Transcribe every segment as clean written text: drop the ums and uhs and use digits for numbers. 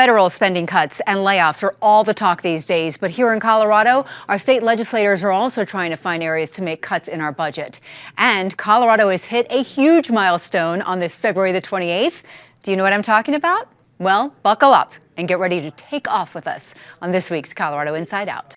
federal spending cuts and layoffs are all the talk these days, but here in Colorado, our state legislators are also trying to find areas to make cuts in our budget. And Colorado has hit a huge milestone on this February the 28th. Do you know what I'm talking about? Well, buckle up and get ready to take off with us on this week's Colorado Inside Out.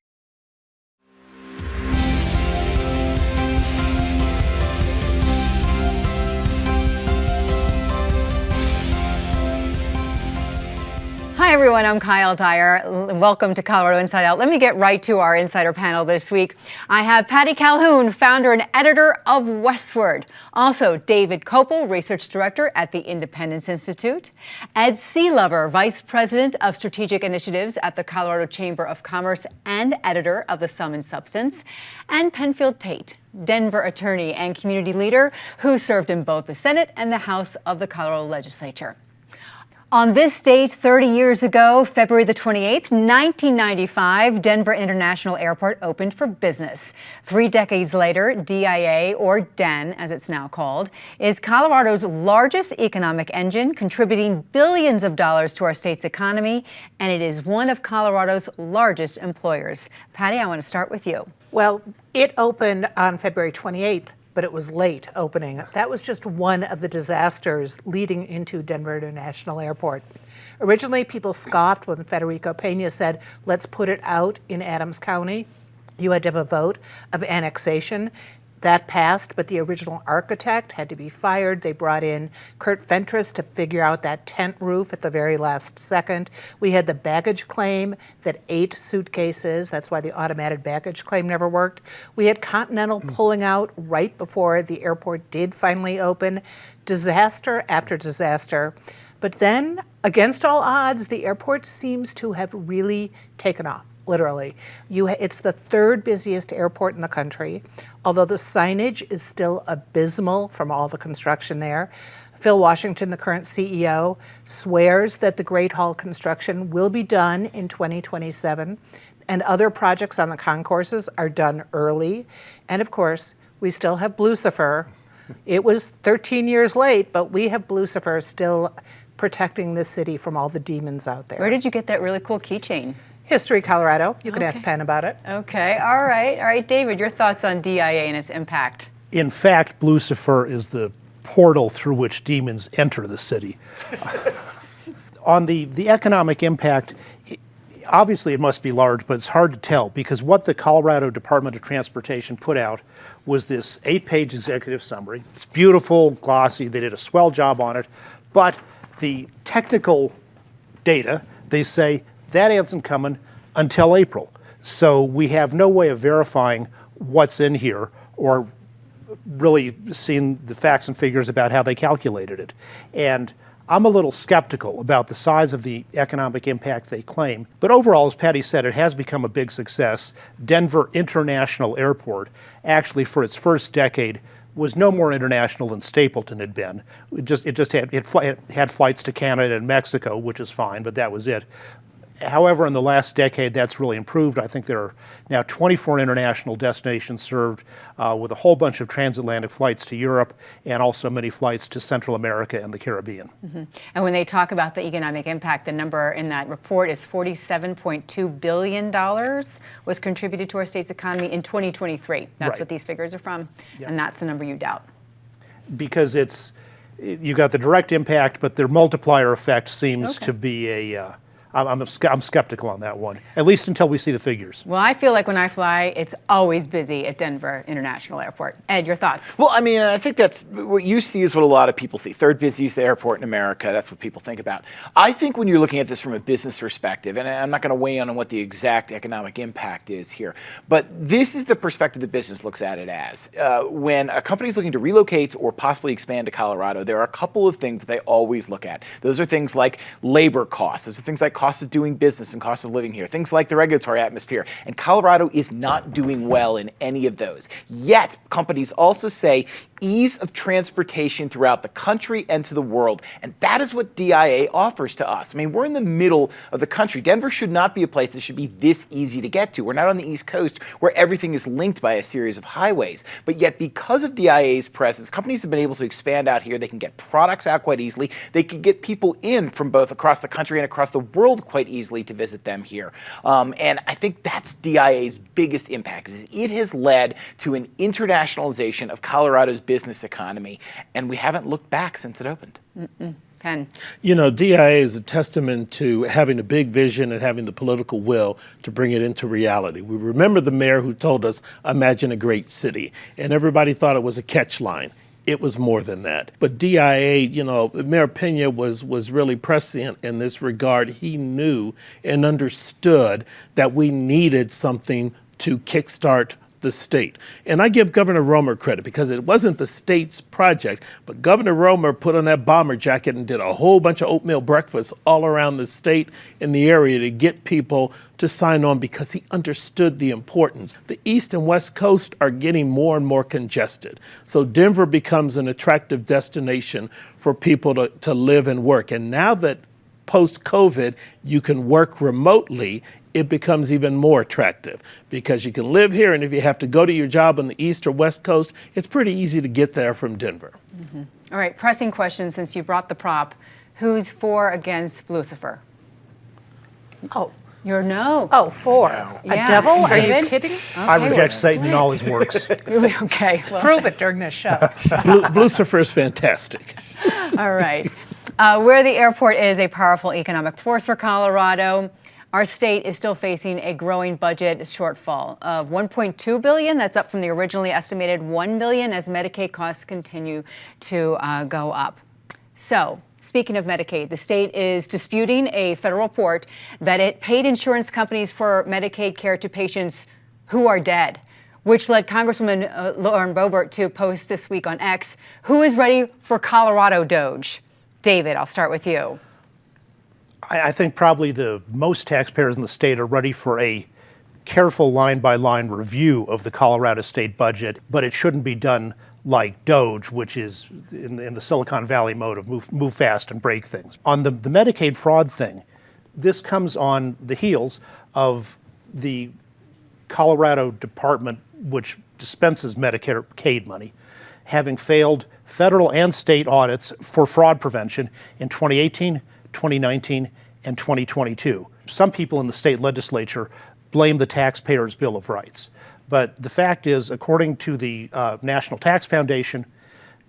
Hi, everyone. I'm Kyle Dyer. Welcome to Colorado Inside Out. Let me get right to our insider panel this week. I have Patty Calhoun, founder and editor of Westward. Also, David Kopel, research director at the Independence Institute. Ed Sealover, vice president of strategic initiatives at the Colorado Chamber of Commerce and editor of The Sum and Substance. And Penfield Tate, Denver attorney and community leader who served in both the Senate and the House of the Colorado Legislature. On this date, 30 years ago, February the 28th, 1995, Denver International Airport opened for business. 3 decades later, DIA, or DEN as it's now called, is Colorado's largest economic engine, contributing billions of dollars to our state's economy, and it is one of Colorado's largest employers. Patty, I want to start with you. Well, it opened on February 28th. But it was late opening. That was just one of the disasters leading into Denver International Airport. Originally, people scoffed when Federico Pena said, let's put it out in Adams County. You had to have a vote of annexation. That passed, but the original architect had to be fired. They brought in Kurt Fentress to figure out that tent roof at the very last second. We had the baggage claim that ate suitcases. That's why the automated baggage claim never worked. We had Continental pulling out right before the airport did finally open. Disaster after disaster. But then, against all odds, the airport seems to have really taken off. Literally. It's the 3rd busiest airport in the country, although the signage is still abysmal from all the construction there. Phil Washington, the current CEO, swears that the Great Hall construction will be done in 2027, and other projects on the concourses are done early. And of course, we still have Blucifer. It was 13 years late, but we have Blucifer still protecting this city from all the demons out there. Where did you get that really cool keychain? History, Colorado. You can ask Penn about it. Okay, all right, David, your thoughts on DIA and its impact? In fact, Blucifer is the portal through which demons enter the city. On the economic impact, obviously it must be large, but it's hard to tell because what the Colorado Department of Transportation put out was this 8-page executive summary. It's beautiful, glossy, they did a swell job on it, but the technical data, they say, that isn't coming until April. So we have no way of verifying what's in here or really seeing the facts and figures about how they calculated it. And I'm a little skeptical about the size of the economic impact they claim. But overall, as Patty said, it has become a big success. Denver International Airport, actually for its first decade, was no more international than Stapleton had been. It had flights to Canada and Mexico, which is fine, but that was it. However, in the last decade, that's really improved. I think there are now 24 international destinations served with a whole bunch of transatlantic flights to Europe and also many flights to Central America and the Caribbean. Mm-hmm. And when they talk about the economic impact, the number in that report is $47.2 billion was contributed to our state's economy in 2023. That's right. What these figures are from, yeah. And that's the number you doubt. Because you got the direct impact, but their multiplier effect seems to be I'm skeptical on that one, at least until we see the figures. Well, I feel like when I fly, it's always busy at Denver International Airport. Ed, your thoughts? Well, I mean, I think that's what you see is what a lot of people see. 3rd busiest airport in America. That's what people think about. I think when you're looking at this from a business perspective, and I'm not going to weigh in on what the exact economic impact is here, but this is the perspective the business looks at it as. When a company is looking to relocate or possibly expand to Colorado, there are a couple of things that they always look at. Those are things like labor costs. Those are things like cost of doing business and cost of living here, things like the regulatory atmosphere. And Colorado is not doing well in any of those. Yet, companies also say ease of transportation throughout the country and to the world. And that is what DIA offers to us. I mean, we're in the middle of the country. Denver should not be a place that should be this easy to get to. We're not on the East Coast where everything is linked by a series of highways. But yet, because of DIA's presence, companies have been able to expand out here. They can get products out quite easily. They can get people in from both across the country and across the world world quite easily to visit them here. And I think that's DIA's biggest impact. Is it has led to an internationalization of Colorado's business economy, and we haven't looked back since it opened. Ken. You know, DIA is a testament to having a big vision and having the political will to bring it into reality. We remember the mayor who told us, imagine a great city, and everybody thought it was a catch line. It was more than that. But DIA, you know, Mayor Pena was really prescient in this regard. He knew and understood that we needed something to kickstart the state. And I give Governor Romer credit because it wasn't the state's project, but Governor Romer put on that bomber jacket and did a whole bunch of oatmeal breakfasts all around the state and the area to get people to sign on because he understood the importance. The East and West Coast are getting more and more congested. So Denver becomes an attractive destination for people to live and work. And now that post-COVID, you can work remotely, it becomes even more attractive because you can live here, and if you have to go to your job on the East or West Coast, it's pretty easy to get there from Denver. All right, pressing question since you brought the prop. Who's for or against Lucifer? Oh, You're no. oh, 4. Yeah. A devil? Are you David? kidding? I Okay, reject well, Satan in all his works. Okay. Well, Prove it during this show. Lucifer is fantastic. all right. Where the airport is a powerful economic force for Colorado, our state is still facing a growing budget shortfall of $1.2 billion. That's up from the originally estimated $1 billion as Medicaid costs continue to go up. So, speaking of Medicaid, the state is disputing a federal report that it paid insurance companies for Medicaid care to patients who are dead, which led Congresswoman Lauren Boebert to post this week on X, who is ready for Colorado Doge? David, I'll start with you. I think probably the most taxpayers in the state are ready for a careful line-by-line review of the Colorado state budget, but it shouldn't be done like Doge, which is in the Silicon Valley mode of move fast and break things. On the Medicaid fraud thing, this comes on the heels of the Colorado department, which dispenses Medicaid money, having failed federal and state audits for fraud prevention in 2018, 2019, and 2022. Some people in the state legislature blame the Taxpayers' Bill of Rights. But the fact is, according to the National Tax Foundation,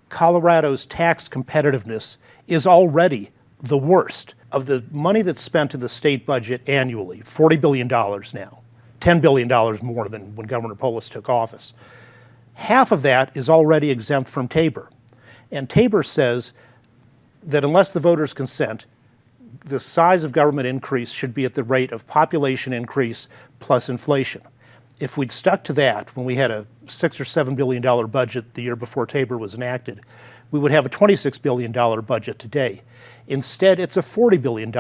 Colorado's tax competitiveness is already the worst. Of the money that's spent in the state budget annually, $40 billion now, $10 billion more than when Governor Polis took office. Half of that is already exempt from Tabor. And Tabor says that unless the voters consent, the size of government increase should be at the rate of population increase plus inflation. If we'd stuck to that when we had a $6 or $7 billion budget the year before Tabor was enacted, we would have a $26 billion budget today. Instead, it's a $40 billion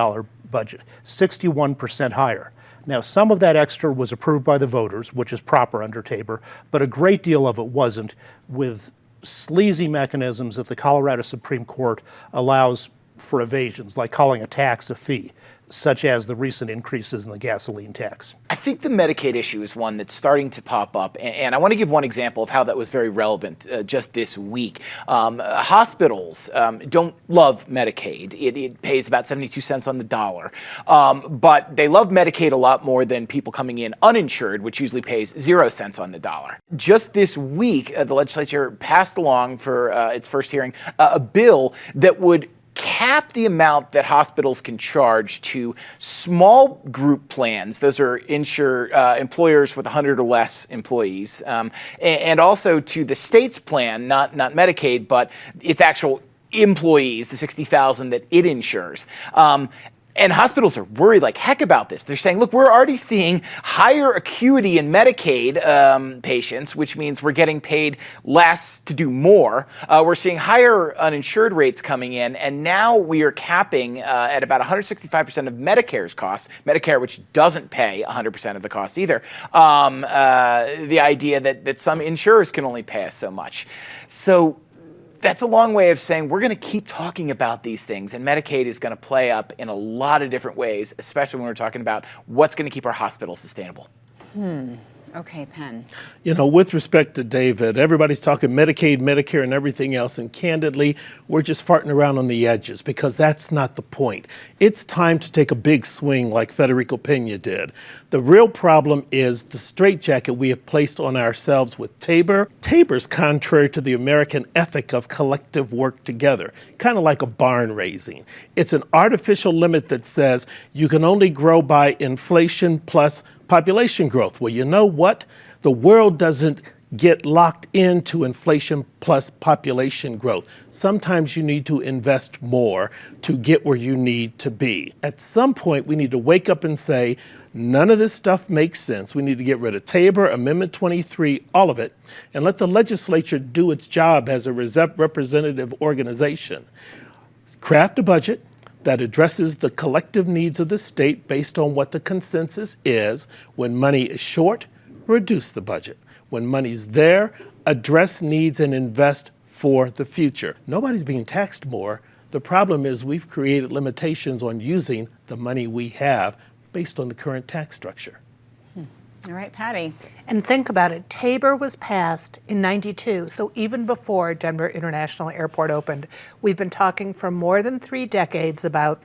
budget, 61% higher. Now, some of that extra was approved by the voters, which is proper under Tabor, but a great deal of it wasn't, with sleazy mechanisms that the Colorado Supreme Court allows for evasions, like calling a tax a fee, such as the recent increases in the gasoline tax. I think the Medicaid issue is one that's starting to pop up, and I want to give one example of how that was very relevant just this week. Hospitals don't love Medicaid. It pays about 72 cents on the dollar, but they love Medicaid a lot more than people coming in uninsured, which usually pays 0 cents on the dollar. Just this week, the legislature passed along for its first hearing a bill that would cap the amount that hospitals can charge to small group plans. Those are employers with 100 or less employees, and also to the state's plan, not Medicaid, but its actual employees, the 60,000 that it insures. And hospitals are worried like heck about this. They're saying, look, we're already seeing higher acuity in Medicaid patients, which means we're getting paid less to do more. We're seeing higher uninsured rates coming in, and now we are capping at about 165% of Medicare's costs, Medicare, which doesn't pay 100% of the cost either, the idea that some insurers can only pay us so much. So that's a long way of saying we're going to keep talking about these things, and Medicaid is going to play up in a lot of different ways, especially when we're talking about what's going to keep our hospitals sustainable. All Okay, Penn. You know, with respect to David, everybody's talking Medicaid, Medicare, and everything else, and candidly, we're just farting around on the edges because that's not the point. It's time to take a big swing like Federico Pena did. The real problem is the straitjacket we have placed on ourselves with Tabor. Tabor's contrary to the American ethic of collective work together, kind of like a barn raising. It's an artificial limit that says you can only grow by inflation plus population growth. Well, you know what? The world doesn't get locked into inflation plus population growth. Sometimes you need to invest more to get where you need to be. At some point, we need to wake up and say, none of this stuff makes sense. We need to get rid of Tabor, Amendment 23, all of it, and let the legislature do its job as a representative organization. Craft a budget that addresses the collective needs of the state based on what the consensus is. When money is short, reduce the budget. When money's there, address needs and invest for the future. Nobody's being taxed more. The problem is we've created limitations on using the money we have based on the current tax structure. All right, Patty. And think about it, Tabor was passed in '92, so even before Denver International Airport opened. We've been talking for more than 3 decades about,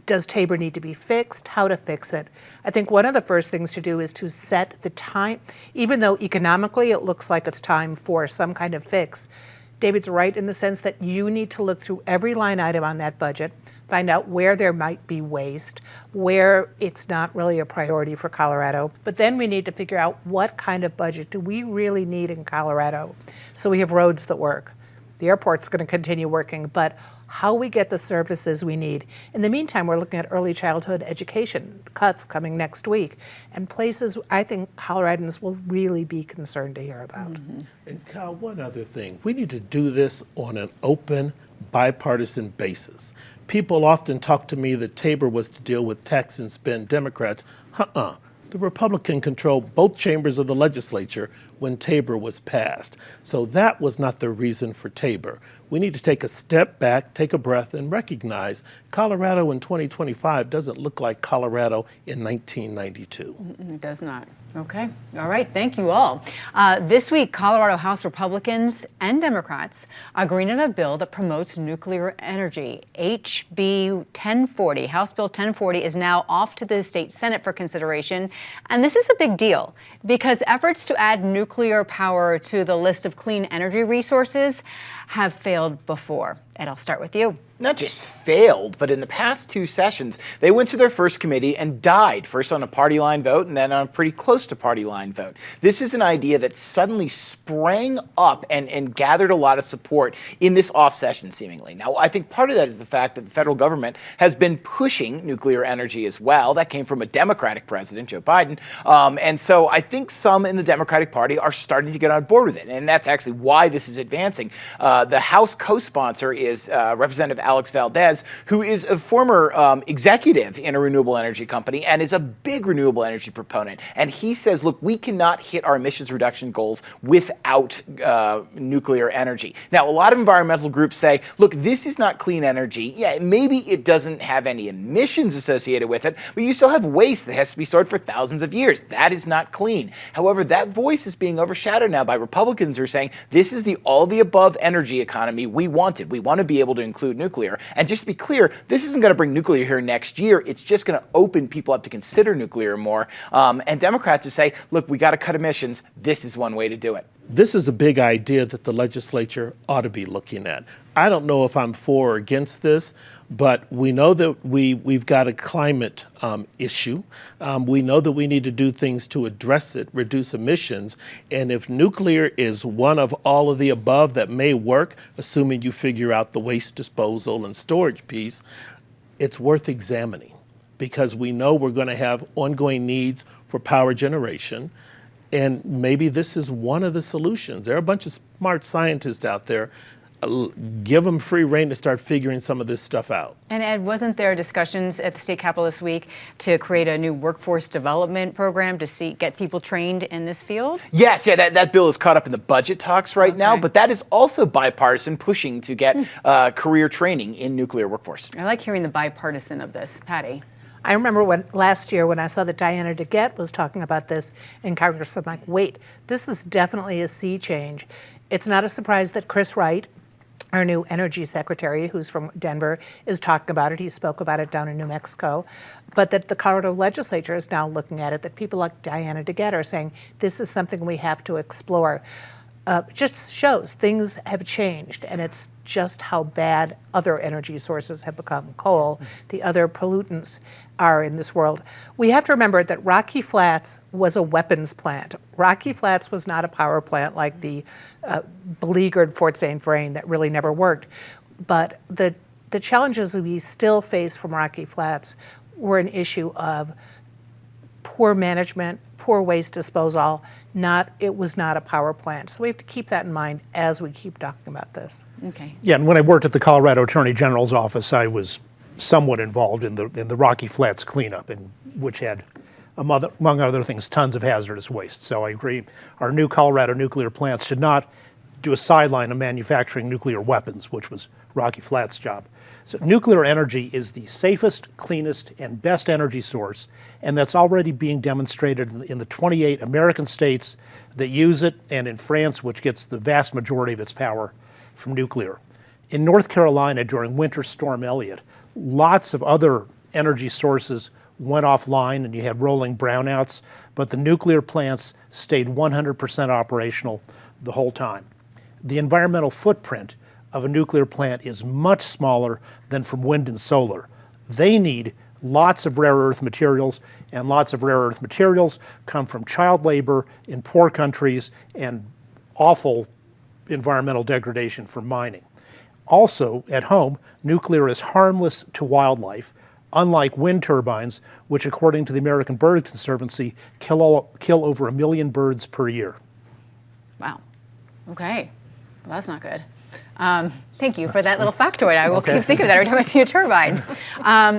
does Tabor need to be fixed, how to fix it. I think one of the first things to do is to set the time, even though economically it looks like it's time for some kind of fix. David's right in the sense that you need to look through every line item on that budget, find out where there might be waste, where it's not really a priority for Colorado. But then we need to figure out what kind of budget do we really need in Colorado so we have roads that work. The airport's going to continue working, but how we get the services we need. In the meantime, we're looking at early childhood education cuts coming next week, and places I think Coloradans will really be concerned to hear about. Mm-hmm. And Kyle, one other thing, we need to do this on an open, bipartisan basis. People often talk to me that Tabor was to deal with tax and spend Democrats. The Republican controlled both chambers of the legislature when Tabor was passed. So that was not the reason for Tabor. We need to take a step back, take a breath, and recognize Colorado in 2025 doesn't look like Colorado in 1992. It does not. Okay. All right. Thank you all. This week, Colorado House Republicans and Democrats agreed on a bill that promotes nuclear energy. HB 1040, House Bill 1040, is now off to the state Senate for consideration. And this is a big deal because efforts to add nuclear power to the list of clean energy resources have failed before. Ed, I'll start with you. Not just failed, but in the past 2 sessions, they went to their first committee and died, first on a party line vote and then on a pretty close to party line vote. This is an idea that suddenly sprang up and gathered a lot of support in this off session, seemingly. Now, I think part of that is the fact that the federal government has been pushing nuclear energy as well. That came from a Democratic president, Joe Biden. And so I think some in the Democratic Party are starting to get on board with it. And that's actually why this is advancing. The House co-sponsor is Representative Alex Valdez, who is a former executive in a renewable energy company and is a big renewable energy proponent. And he says, look, we cannot hit our emissions reduction goals without nuclear energy. Now, a lot of environmental groups say, look, this is not clean energy. Yeah, maybe it doesn't have any emissions associated with it, but you still have waste that has to be stored for thousands of years. That is not clean. However, that voice is being overshadowed now by Republicans who are saying, this is the all-the-above energy economy we wanted. We want to be able to include nuclear. And just to be clear, this isn't going to bring nuclear here next year. It's just going to open people up to consider nuclear more. And Democrats who say, look, we got to cut emissions. This is one way to do it. This is a big idea that the legislature ought to be looking at. I don't know if I'm for or against this, but we know that we've got a climate issue. We know that we need to do things to address it, reduce emissions. And if nuclear is one of all of the above that may work, assuming you figure out the waste disposal and storage piece, it's worth examining because we know we're going to have ongoing needs for power generation. And maybe this is one of the solutions. There are a bunch of smart scientists out there. Give them free rein to start figuring some of this stuff out. And Ed, wasn't there discussions at the state capitol this week to create a new workforce development program to get people trained in this field? Yes, yeah, that bill is caught up in the budget talks right now, but that is also bipartisan, pushing to get career training in nuclear workforce. I like hearing the bipartisan of this. Patty? I remember last year when I saw that Diana DeGette was talking about this in Congress, I'm like, wait, this is definitely a sea change. It's not a surprise that Chris Wright, our new energy secretary, who's from Denver, is talking about it. He spoke about it down in New Mexico. But that the Colorado legislature is now looking at it, that people like Diana DeGette are saying, this is something we have to explore. Just shows things have changed, and it's just how bad other energy sources have become. Coal, the other pollutants are in this world. We have to remember that Rocky Flats was a weapons plant. Rocky Flats was not a power plant like the beleaguered Fort St. Vrain that really never worked. But the challenges we still face from Rocky Flats were an issue of poor management, poor waste disposal. It was not a power plant. So we have to keep that in mind as we keep talking about this. Okay. Yeah, and when I worked at the Colorado Attorney General's office, I was somewhat involved in the Rocky Flats cleanup, which had, among other things, tons of hazardous waste. So I agree, our new Colorado nuclear plants should not do a sideline of manufacturing nuclear weapons, which was Rocky Flats' job. So nuclear energy is the safest, cleanest, and best energy source, and that's already being demonstrated in the 28 American states that use it, and in France, which gets the vast majority of its power from nuclear. In North Carolina, during Winter Storm Elliott, lots of other energy sources went offline and you had rolling brownouts, but the nuclear plants stayed 100% operational the whole time. The environmental footprint of a nuclear plant is much smaller than from wind and solar. They need lots of rare earth materials, and lots of rare earth materials come from child labor in poor countries and awful environmental degradation from mining. Also, at home, nuclear is harmless to wildlife, unlike wind turbines, which according to the American Bird Conservancy kill over 1 million birds per year. Wow. Okay. Well, that's not good. Thank you for that little factoid. I will keep thinking of that every time I see a turbine.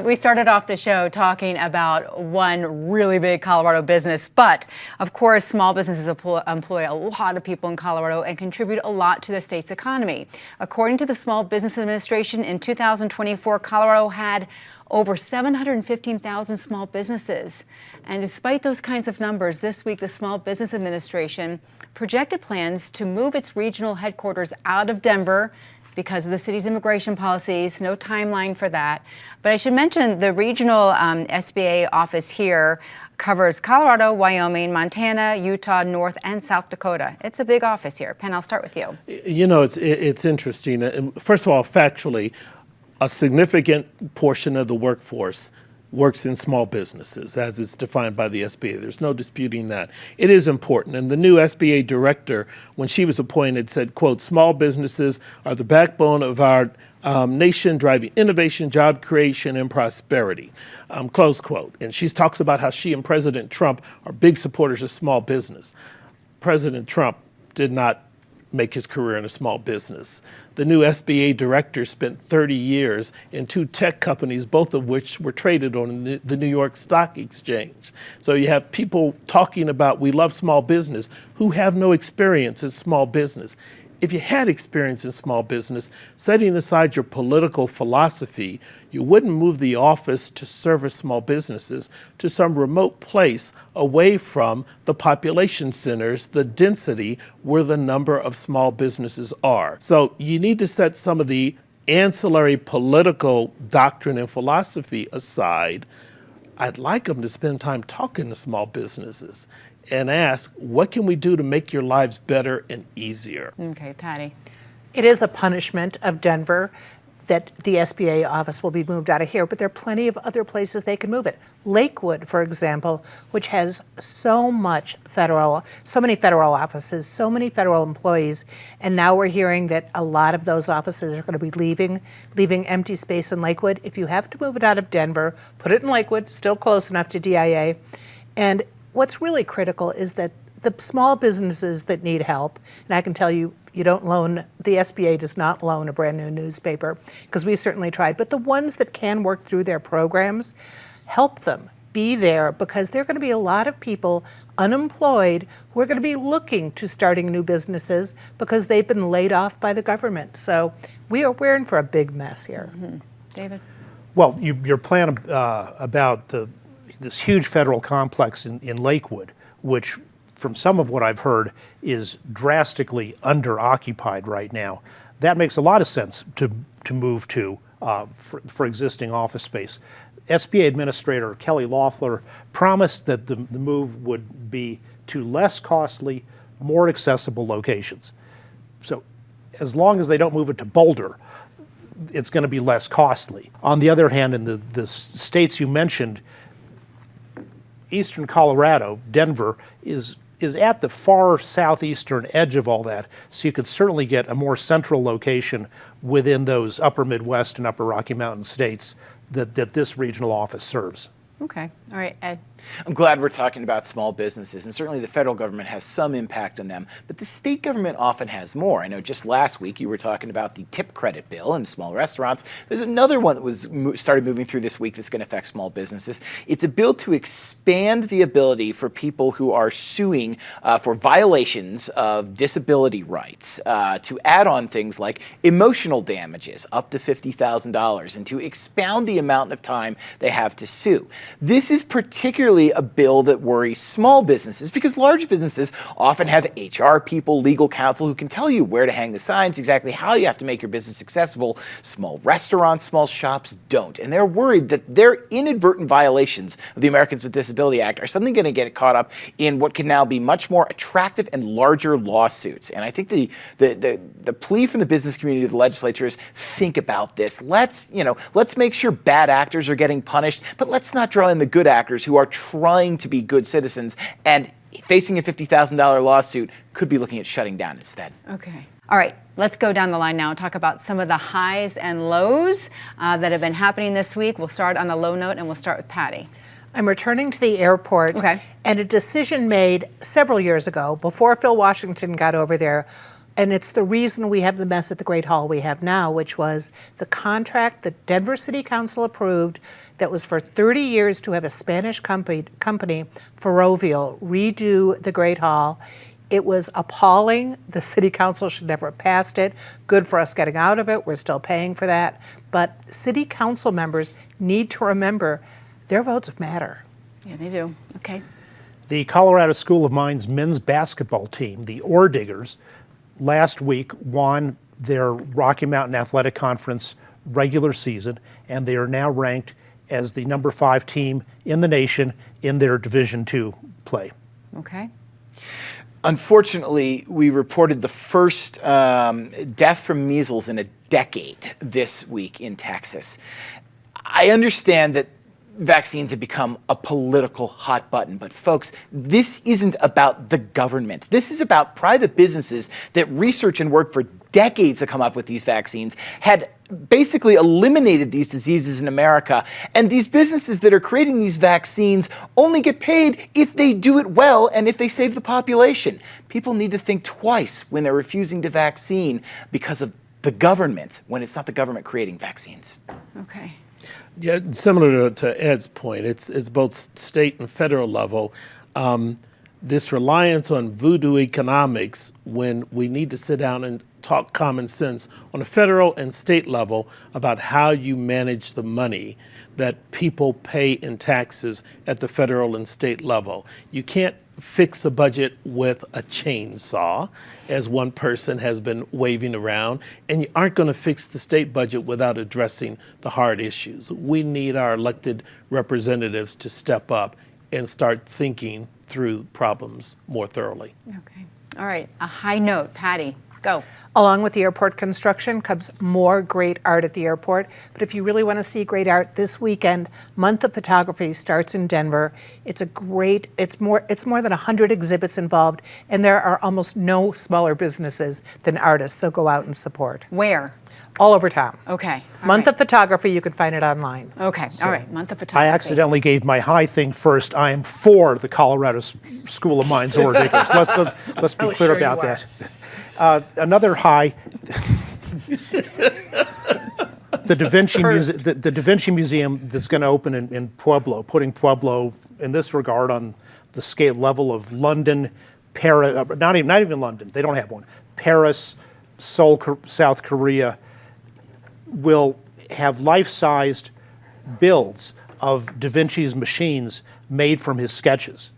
We started off the show talking about one really big Colorado business, but of course, small businesses employ a lot of people in Colorado and contribute a lot to the state's economy. According to the Small Business Administration, in 2024, Colorado had over 715,000 small businesses. And despite those kinds of numbers, this week the Small Business Administration projected plans to move its regional headquarters out of Denver because of the city's immigration policies. No timeline for that. But I should mention the regional SBA office here covers Colorado, Wyoming, Montana, Utah, North, and South Dakota. It's a big office here. Penn, I'll start with you. You know, it's interesting. First of all, factually, a significant portion of the workforce works in small businesses, as is defined by the SBA. There's no disputing that. It is important. And the new SBA director, when she was appointed, said, quote, small businesses are the backbone of our nation, driving innovation, job creation, and prosperity, close quote. And she talks about how she and President Trump are big supporters of small business. President Trump did not make his career in a small business. The new SBA director spent 30 years in 2 tech companies, both of which were traded on the New York Stock Exchange. So you have people talking about we love small business who have no experience in small business. If you had experience in small business, setting aside your political philosophy, you wouldn't move the office to service small businesses to some remote place away from the population centers, the density where the number of small businesses are. So you need to set some of the ancillary political doctrine and philosophy aside. I'd like them to spend time talking to small businesses and ask, what can we do to make your lives better and easier? Okay, Patty. It is a punishment of Denver that the SBA office will be moved out of here, but there are plenty of other places they can move it. Lakewood, for example, which has so many federal offices, so many federal employees, and now we're hearing that a lot of those offices are going to be leaving empty space in Lakewood. If you have to move it out of Denver, put it in Lakewood, still close enough to DIA. And what's really critical is that the small businesses that need help, and I can tell you, the SBA does not loan a brand new newspaper, because we certainly tried, but the ones that can work through their programs, help them. Be there, because there are going to be a lot of people unemployed who are going to be looking to starting new businesses because they've been laid off by the government. So we're in for a big mess here. Mm-hmm. David? Well, your plan about this huge federal complex in Lakewood, which from some of what I've heard is drastically under-occupied right now, that makes a lot of sense to move to for existing office space. SBA Administrator Kelly Loeffler promised that the move would be to less costly, more accessible locations. So as long as they don't move it to Boulder, it's going to be less costly. On the other hand, in the states you mentioned, eastern Colorado, Denver, is at the far southeastern edge of all that, so you could certainly get a more central location within those upper Midwest and upper Rocky Mountain states that this regional office serves. Okay. All right, Ed. I'm glad we're talking about small businesses, and certainly the federal government has some impact on them, but the state government often has more. I know just last week you were talking about the tip credit bill in small restaurants. There's another one that was started moving through this week that's going to affect small businesses. It's a bill to expand the ability for people who are suing for violations of disability rights to add on things like emotional damages up to $50,000 and to expound the amount of time they have to sue. This is particularly a bill that worries small businesses because large businesses often have HR people, legal counsel who can tell you where to hang the signs, exactly how you have to make your business accessible. Small restaurants, small shops don't. And they're worried that their inadvertent violations of the Americans with Disability Act are suddenly going to get caught up in what can now be much more attractive and larger lawsuits. And I think the plea from the business community to the legislature is think about this. Let's make sure bad actors are getting punished, but let's not draw in the good actors who are trying to be good citizens and facing a $50,000 lawsuit could be looking at shutting down instead. Okay. All right. Let's go down the line now and talk about some of the highs and lows that have been happening this week. We'll start on a low note and we'll start with Patty. I'm returning to the airport. Okay. And a decision made several years ago before Phil Washington got over there. And it's the reason we have the mess at the Great Hall we have now, which was the contract that Denver City Council approved that was for 30 years to have a Spanish company, Ferrovial, redo the Great Hall. It was appalling. The City Council should never have passed it. Good for us getting out of it. We're still paying for that. But City Council members need to remember their votes matter. Yeah, they do. Okay. The Colorado School of Mines men's basketball team, the Ore Diggers, last week won their Rocky Mountain Athletic Conference regular season, and they are now ranked as the number 5 team in the nation in their Division II play. Okay. Unfortunately, we reported the first death from measles in a decade this week in Texas. I understand that vaccines have become a political hot button, but folks, this isn't about the government. This is about private businesses that research and work for decades to come up with these vaccines, had basically eliminated these diseases in America, and these businesses that are creating these vaccines only get paid if they do it well and if they save the population. People need to think twice when they're refusing to vaccine because of the government, when it's not the government creating vaccines. Okay. Yeah, similar to Ed's point, it's both state and federal level. This reliance on voodoo economics when we need to sit down and talk common sense on a federal and state level about how you manage the money that people pay in taxes at the federal and state level. You can't fix a budget with a chainsaw, as one person has been waving around, and you aren't going to fix the state budget without addressing the hard issues. We need our elected representatives to step up and start thinking through problems more thoroughly. Okay. All right. A high note. Patty, go. Along with the airport construction comes more great art at the airport. But if you really want to see great art this weekend, Month of Photography starts in Denver. It's more than 100 exhibits involved, and there are almost no smaller businesses than artists, so go out and support. Where? All over town. Okay. All Month right. of Photography, you can find it online. Okay. All right. Month of Photography. I accidentally gave my high thing first. I am for the Colorado School of Mines Ore Diggers. Let's be clear about that. Another high, the Da Vinci Museum that's going to open in Pueblo, putting Pueblo in this regard on the scale level of London, Paris, not even London, they don't have one, Paris, Seoul, South Korea, will have life-sized builds of Da Vinci's machines made from his sketches.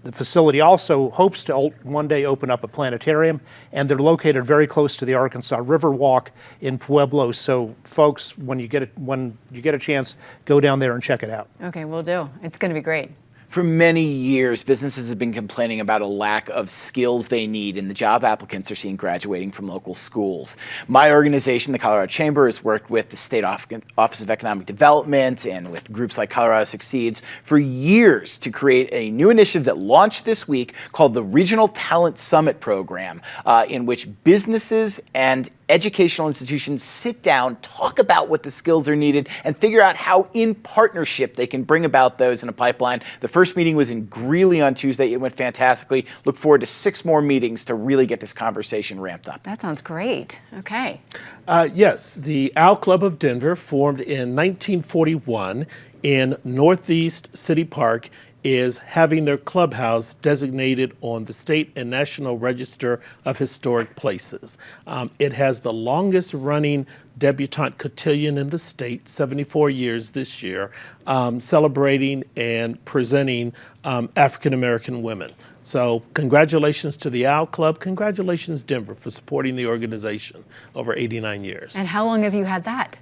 The facility also hopes to one day open up a planetarium, and they're located very close to the Arkansas River Walk in Pueblo. So, folks, when you get a chance, go down there and check it out. Okay, we'll do. It's going to be great. For many years, businesses have been complaining about a lack of skills they need in the job applicants they're seeing graduating from local schools. My organization, the Colorado Chamber, has worked with the State Office of Economic Development and with groups like Colorado Succeeds for years to create a new initiative that launched this week called the Regional Talent Summit Program, in which businesses and educational institutions sit down, talk about what the skills are needed, and figure out how, in partnership, they can bring about those in a pipeline. The first meeting was in Greeley on Tuesday. It went fantastically. Look forward to 6 more meetings to really get this conversation ramped up. That sounds great. Okay. Yes, the Owl Club of Denver, formed in 1941 in Northeast City Park, is having their clubhouse designated on the state and national register of historic places. It has the longest running debutante cotillion in the state, 74 years this year, celebrating and presenting African American women. So congratulations to the Owl Club. Congratulations, Denver, for supporting the organization over 89 years. And how long have you had that?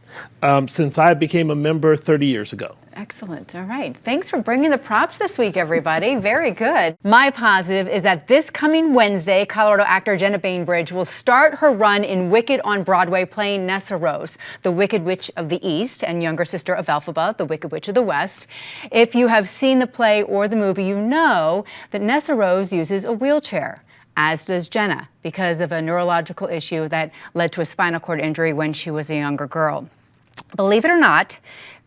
Since I became a member 30 years ago. Excellent. All right. Thanks for bringing the props this week, everybody. Very good. My positive is that this coming Wednesday, Colorado actor Jenna Bainbridge will start her run in Wicked on Broadway, playing Nessa Rose, the Wicked Witch of the East and younger sister of Elphaba, the Wicked Witch of the West. If you have seen the play or the movie, you know that Nessa Rose uses a wheelchair, as does Jenna, because of a neurological issue that led to a spinal cord injury when she was a younger girl. Believe it or not,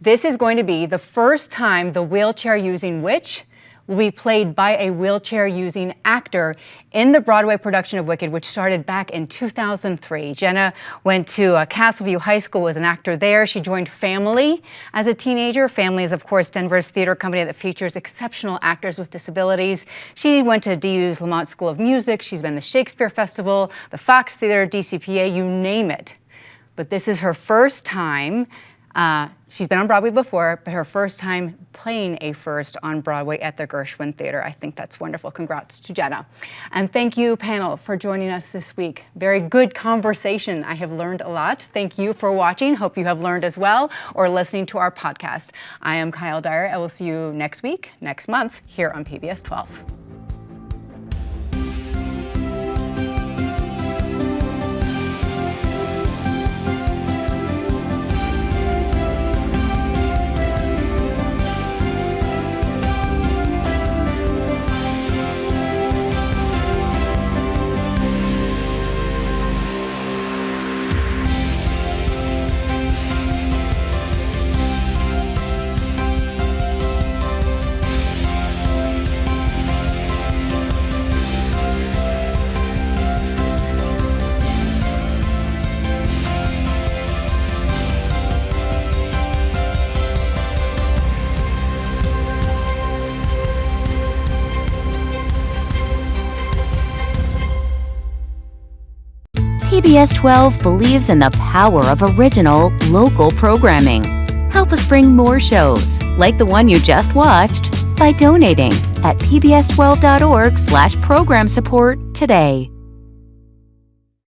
this is going to be the first time the wheelchair-using witch will be played by a wheelchair-using actor in the Broadway production of Wicked, which started back in 2003. Jenna went to Castleview High School, was an actor there. She joined Family as a teenager. Family is, of course, Denver's theater company that features exceptional actors with disabilities. She went to DU's Lamont School of Music. She's been to the Shakespeare Festival, the Fox Theater, DCPA, you name it. But this is her first time. She's been on Broadway before, but her first time playing a first on Broadway at the Gershwin Theater. I think that's wonderful. Congrats to Jenna. And thank you, panel, for joining us this week. Very good conversation. I have learned a lot. Thank you for watching. Hope you have learned as well, or listening to our podcast. I am Kyle Dyer. I will see you next week, next month, here on PBS 12. PBS 12 believes in the power of original, local programming. Help us bring more shows, like the one you just watched, by donating at pbs12.org/program support today.